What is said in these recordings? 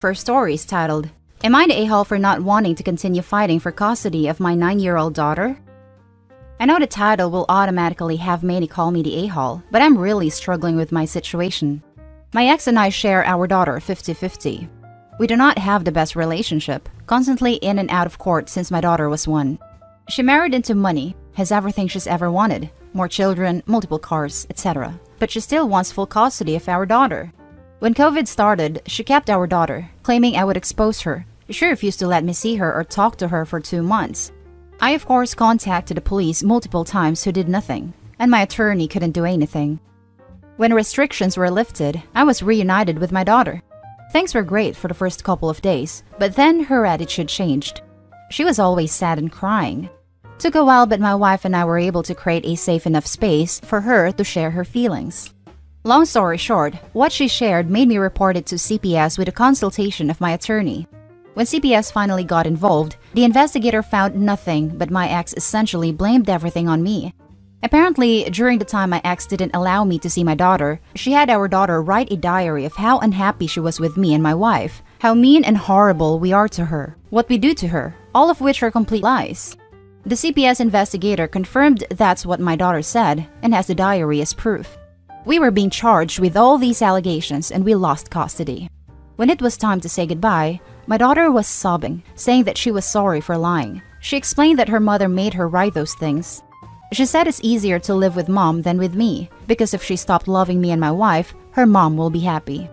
First story is titled, Am I the a-hole for not wanting to continue fighting for custody of my 9-year-old daughter? I know the title will automatically have many call me the a-hole, but I'm really struggling with my situation. My ex and I share our daughter 50-50. We do not have the best relationship, constantly in and out of court since my daughter was 1. She married into money, has everything she's ever wanted, more children, multiple cars, etc. But she still wants full custody of our daughter. When COVID started, she kept our daughter, claiming I would expose her. She refused to let me see her or talk to her for 2 months. I of course contacted the police multiple times who did nothing, and my attorney couldn't do anything. When restrictions were lifted, I was reunited with my daughter. Things were great for the first couple of days, but then her attitude changed. She was always sad and crying. Took a while, but my wife and I were able to create a safe enough space for her to share her feelings. Long story short, what she shared made me report it to CPS with a consultation of my attorney. When CPS finally got involved, the investigator found nothing, but my ex essentially blamed everything on me. Apparently, during the time my ex didn't allow me to see my daughter, she had our daughter write a diary of how unhappy she was with me and my wife, how mean and horrible we are to her, what we do to her, all of which are complete lies. The CPS investigator confirmed that's what my daughter said and has the diary as proof. We were being charged with all these allegations and we lost custody. When it was time to say goodbye, my daughter was sobbing, saying that she was sorry for lying. She explained that her mother made her write those things. She said it's easier to live with mom than with me, because if she stopped loving me and my wife, her mom will be happy.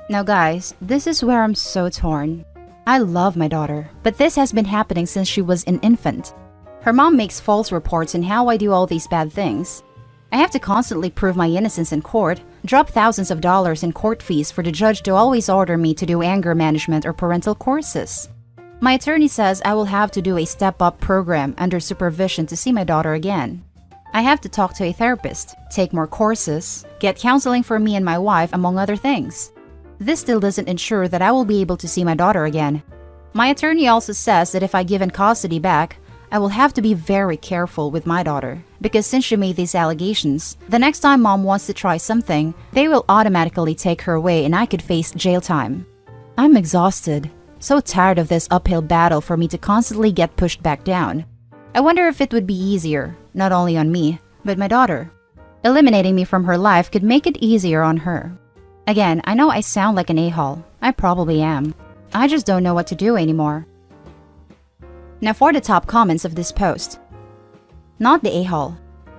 Now guys, this is where I'm so torn. I love my daughter, but this has been happening since she was an infant. Her mom makes false reports on how I do all these bad things. I have to constantly prove my innocence in court, drop thousands of dollars in court fees for the judge to always order me to do anger management or parental courses. My attorney says I will have to do a step-up program under supervision to see my daughter again. I have to talk to a therapist, take more courses, get counseling for me and my wife, among other things. This still doesn't ensure that I will be able to see my daughter again. My attorney also says that if I give in custody back, I will have to be very careful with my daughter, because since she made these allegations, the next time mom wants to try something, they will automatically take her away and I could face jail time. I'm exhausted, so tired of this uphill battle for me to constantly get pushed back down. I wonder if it would be easier, not only on me, but my daughter. Eliminating me from her life could make it easier on her. Again, I know I sound like an a-hole. I probably am. I just don't know what to do anymore. Now for the top comments of this post. Not the a-hole.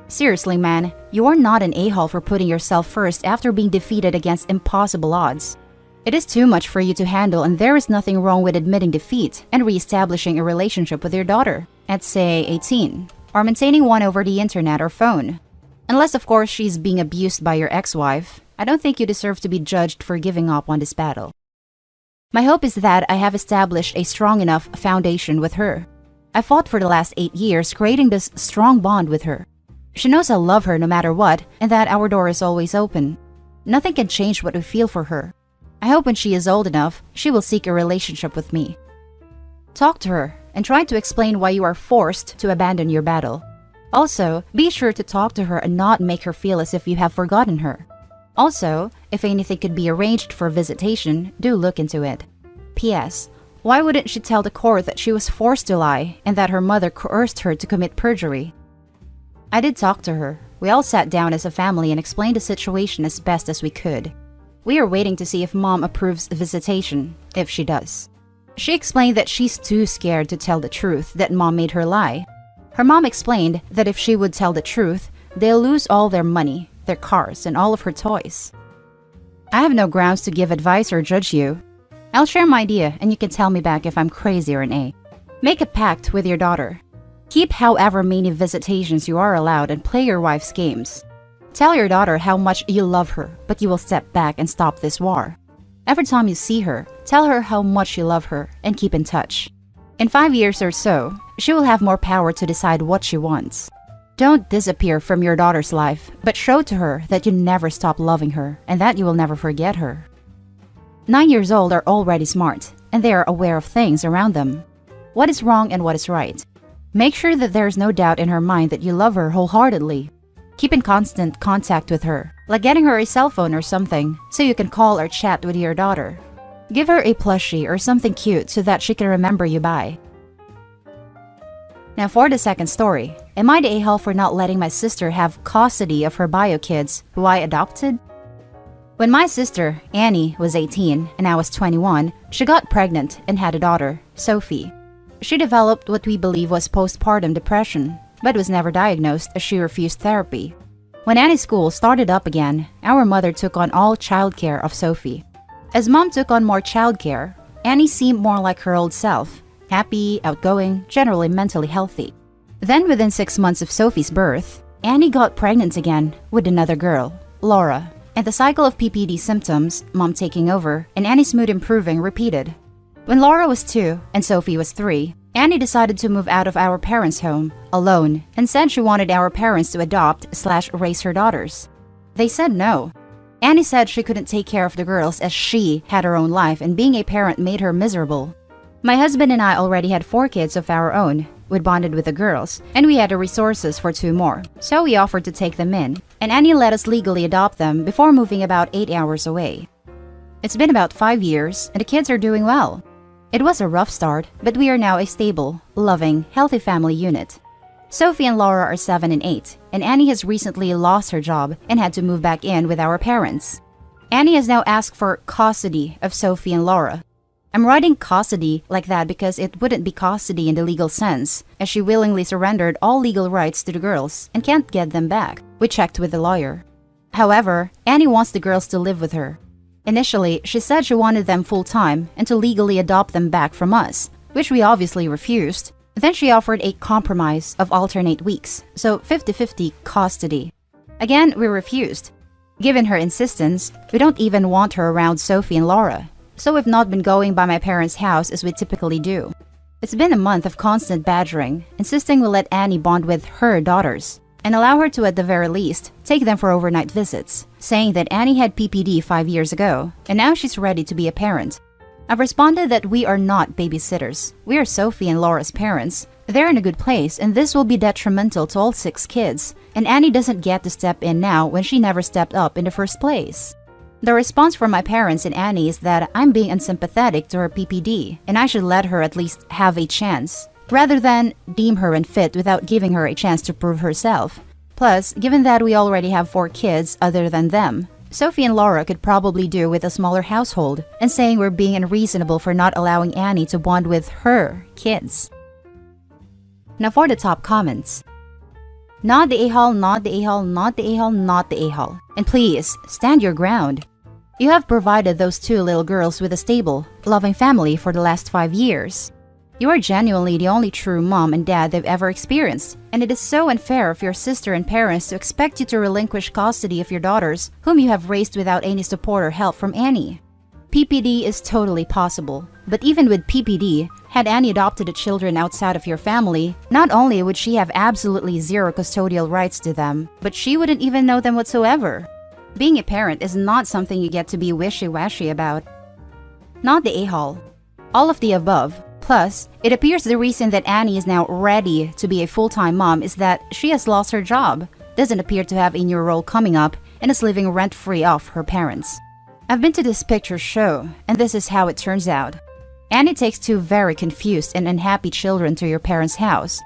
Seriously man, you are not an a-hole for putting yourself first after being defeated against impossible odds. It is too much for you to handle and there is nothing wrong with admitting defeat and re-establishing a relationship with your daughter at say 18, or maintaining one over the internet or phone. Unless of course she's being abused by your ex-wife, I don't think you deserve to be judged for giving up on this battle. My hope is that I have established a strong enough foundation with her. I fought for the last 8 years creating this strong bond with her. She knows I love her no matter what and that our door is always open. Nothing can change what we feel for her. I hope when she is old enough, she will seek a relationship with me. Talk to her and try to explain why you are forced to abandon your battle. Also, be sure to talk to her and not make her feel as if you have forgotten her. Also, if anything could be arranged for visitation, do look into it. P.S. Why wouldn't she tell the court that she was forced to lie and that her mother coerced her to commit perjury? I did talk to her. We all sat down as a family and explained the situation as best as we could. We are waiting to see if mom approves visitation, if she does. She explained that she's too scared to tell the truth that mom made her lie. Her mom explained that if she would tell the truth, they'll lose all their money, their cars, and all of her toys. I have no grounds to give advice or judge you. I'll share my idea and you can tell me back if I'm crazy or an A. Make a pact with your daughter. Keep however many visitations you are allowed and play your wife's games. Tell your daughter how much you love her, but you will step back and stop this war. Every time you see her, tell her how much you love her and keep in touch. In 5 years or so, she will have more power to decide what she wants. Don't disappear from your daughter's life, but show to her that you never stop loving her and that you will never forget her. 9 years old are already smart, and they are aware of things around them. What is wrong and what is right. Make sure that there is no doubt in her mind that you love her wholeheartedly. Keep in constant contact with her, like getting her a cell phone or something, so you can call or chat with your daughter. Give her a plushie or something cute so that she can remember you by. Now for the second story, am I the a-hole for not letting my sister have custody of her bio kids who I adopted? When my sister, Annie, was 18 and I was 21, she got pregnant and had a daughter, Sophie. She developed what we believe was postpartum depression, but was never diagnosed as she refused therapy. When Annie's school started up again, our mother took on all childcare of Sophie. As mom took on more childcare, Annie seemed more like her old self, happy, outgoing, generally mentally healthy. Then within 6 months of Sophie's birth, Annie got pregnant again with another girl, Laura, and the cycle of PPD symptoms, mom taking over, and Annie's mood improving repeated. When Laura was 2 and Sophie was 3, Annie decided to move out of our parents' home, alone, and said she wanted our parents to adopt/raise her daughters. They said no. Annie said she couldn't take care of the girls as she had her own life and being a parent made her miserable. My husband and I already had 4 kids of our own. We'd bonded with the girls, and we had the resources for 2 more, so we offered to take them in, and Annie let us legally adopt them before moving about 8 hours away. It's been about 5 years, and the kids are doing well. It was a rough start, but we are now a stable, loving, healthy family unit. Sophie and Laura are 7 and 8, and Annie has recently lost her job and had to move back in with our parents. Annie has now asked for custody of Sophie and Laura. I'm writing custody like that because it wouldn't be custody in the legal sense, as she willingly surrendered all legal rights to the girls and can't get them back. We checked with the lawyer. However, Annie wants the girls to live with her. Initially, she said she wanted them full-time and to legally adopt them back from us, which we obviously refused. Then she offered a compromise of alternate weeks, so 50-50 custody. Again, we refused. Given her insistence, we don't even want her around Sophie and Laura, so we've not been going by my parents' house as we typically do. It's been a month of constant badgering, insisting we let Annie bond with her daughters, and allow her to at the very least take them for overnight visits, saying that Annie had PPD 5 years ago, and now she's ready to be a parent. I've responded that we are not babysitters. We are Sophie and Laura's parents. They're in a good place, and this will be detrimental to all 6 kids, and Annie doesn't get to step in now when she never stepped up in the first place. The response from my parents and Annie is that I'm being unsympathetic to her PPD, and I should let her at least have a chance, rather than deem her unfit without giving her a chance to prove herself. Plus, given that we already have 4 kids other than them, Sophie and Laura could probably do with a smaller household, and saying we're being unreasonable for not allowing Annie to bond with her kids. Now for the top comments. Not the a-hole, not the a-hole, not the a-hole, not the a-hole. And please, stand your ground. You have provided those 2 little girls with a stable, loving family for the last 5 years. You are genuinely the only true mom and dad they've ever experienced, and it is so unfair of your sister and parents to expect you to relinquish custody of your daughters, whom you have raised without any support or help from Annie. PPD is totally possible, but even with PPD, had Annie adopted the children outside of your family, not only would she have absolutely 0 custodial rights to them, but she wouldn't even know them whatsoever. Being a parent is not something you get to be wishy-washy about. Not the a-hole. All of the above. Plus, it appears the reason that Annie is now ready to be a full-time mom is that she has lost her job, doesn't appear to have a new role coming up, and is living rent-free off her parents. I've been to this picture show, and this is how it turns out. Annie takes 2 very confused and unhappy children to your parents' house.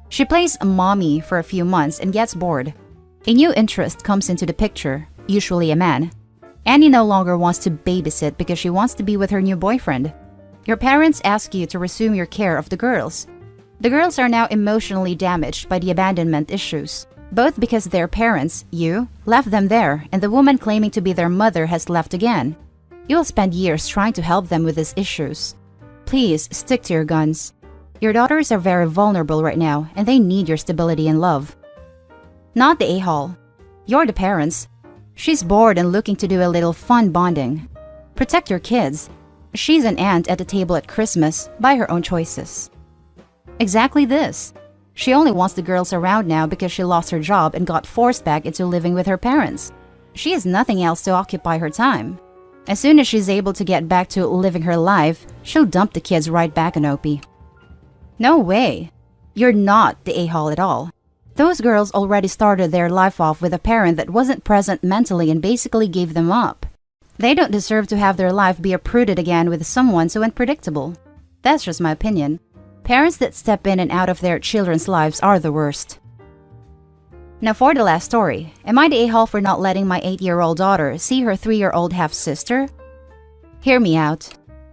She plays a mommy for a few months and gets bored. A new interest comes into the picture, usually a man. Annie no longer wants to babysit because she wants to be with her new boyfriend. Your parents ask you to resume your care of the girls. The girls are now emotionally damaged by the abandonment issues, both because their parents, you, left them there and the woman claiming to be their mother has left again. You will spend years trying to help them with these issues. Please stick to your guns. Your daughters are very vulnerable right now and they need your stability and love. Not the a-hole. You're the parents. She's bored and looking to do a little fun bonding. Protect your kids. She's an aunt at the table at Christmas by her own choices. Exactly this. She only wants the girls around now because she lost her job and got forced back into living with her parents. She has nothing else to occupy her time. As soon as she's able to get back to living her life, she'll dump the kids right back on Opie. No way. You're not the a-hole at all. Those girls already started their life off with a parent that wasn't present mentally and basically gave them up. They don't deserve to have their life be uprooted again with someone so unpredictable. That's just my opinion. Parents that step in and out of their children's lives are the worst. Now for the last story, am I the a-hole for not letting my 8-year-old daughter see her 3-year-old half-sister? Hear me out.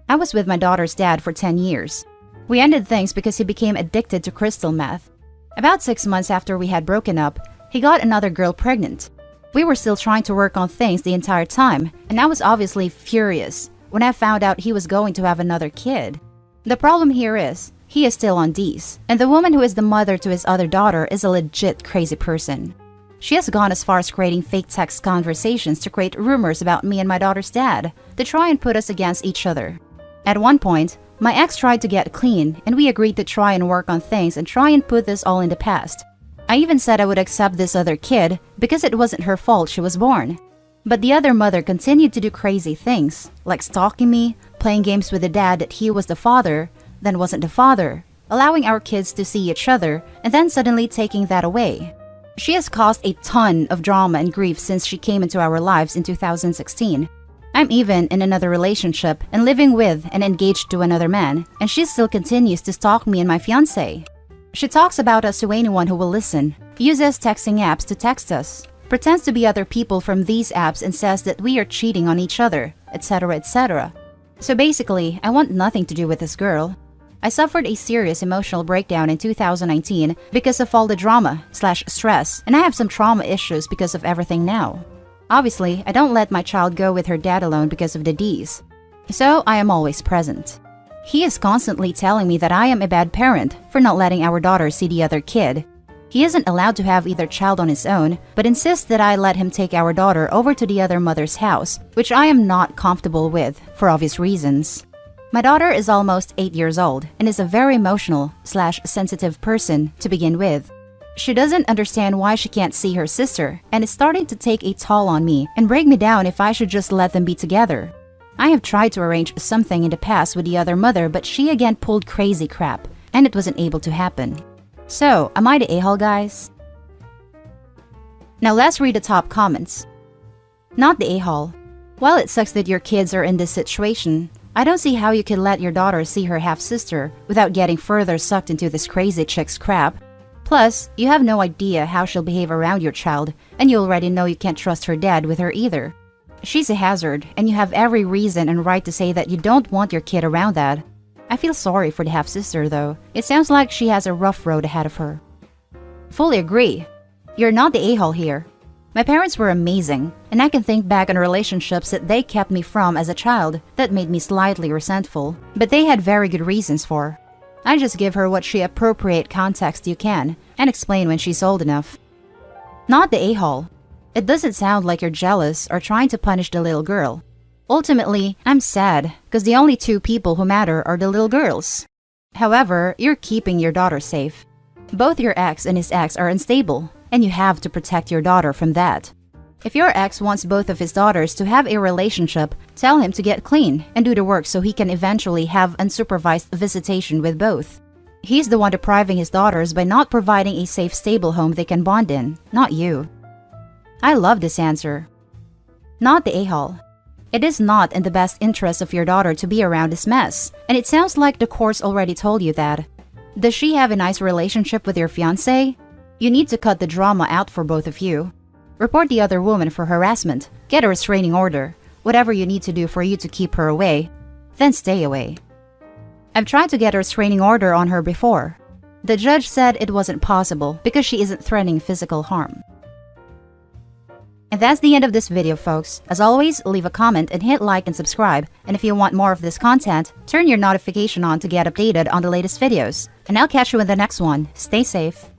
I was with my daughter's dad for 10 years. We ended things because he became addicted to crystal meth. About 6 months after we had broken up, he got another girl pregnant. We were still trying to work on things the entire time, and I was obviously furious when I found out he was going to have another kid. The problem here is, he is still on D's, and the woman who is the mother to his other daughter is a legit crazy person. She has gone as far as creating fake text conversations to create rumors about me and my daughter's dad, to try and put us against each other. At one point, my ex tried to get clean, and we agreed to try and work on things and try and put this all in the past. I even said I would accept this other kid because it wasn't her fault she was born. But the other mother continued to do crazy things, like stalking me, playing games with the dad that he was the father, then wasn't the father, allowing our kids to see each other, and then suddenly taking that away. She has caused a ton of drama and grief since she came into our lives in 2016. I'm even in another relationship and living with and engaged to another man, and she still continues to stalk me and my fiancé. She talks about us to anyone who will listen, uses texting apps to text us, pretends to be other people from these apps and says that we are cheating on each other, etc., etc. So basically, I want nothing to do with this girl. I suffered a serious emotional breakdown in 2019 because of all the drama/stress, and I have some trauma issues because of everything now. Obviously, I don't let my child go with her dad alone because of the D's. So I am always present. He is constantly telling me that I am a bad parent for not letting our daughter see the other kid. He isn't allowed to have either child on his own, but insists that I let him take our daughter over to the other mother's house, which I am not comfortable with, for obvious reasons. My daughter is almost 8 years old and is a very emotional/sensitive person to begin with. She doesn't understand why she can't see her sister and is starting to take a toll on me and break me down if I should just let them be together. I have tried to arrange something in the past with the other mother, but she again pulled crazy crap, and it wasn't able to happen. So, am I the a-hole, guys? Now let's read the top comments. Not the a-hole. While it sucks that your kids are in this situation, I don't see how you can let your daughter see her half-sister without getting further sucked into this crazy chick's crap. Plus, you have no idea how she'll behave around your child, and you already know you can't trust her dad with her either. She's a hazard, and you have every reason and right to say that you don't want your kid around that. I feel sorry for the half-sister though. It sounds like she has a rough road ahead of her. Fully agree. You're not the a-hole here. My parents were amazing, and I can think back on relationships that they kept me from as a child that made me slightly resentful, but they had very good reasons for. I just give her what she appropriate context you can, and explain when she's old enough. Not the a-hole. It doesn't sound like you're jealous or trying to punish the little girl. Ultimately, I'm sad because the only two people who matter are the little girls. However, you're keeping your daughter safe. Both your ex and his ex are unstable, and you have to protect your daughter from that. If your ex wants both of his daughters to have a relationship, tell him to get clean and do the work so he can eventually have unsupervised visitation with both. He's the one depriving his daughters by not providing a safe, stable home they can bond in, not you. I love this answer. Not the a-hole. It is not in the best interest of your daughter to be around this mess, and it sounds like the courts already told you that. Does she have a nice relationship with your fiancé? You need to cut the drama out for both of you. Report the other woman for harassment, get a restraining order, whatever you need to do for you to keep her away, then stay away. I've tried to get a restraining order on her before. The judge said it wasn't possible because she isn't threatening physical harm. And that's the end of this video, folks. As always, leave a comment and hit like and subscribe. And if you want more of this content, turn your notification on to get updated on the latest videos. And I'll catch you in the next one. Stay safe.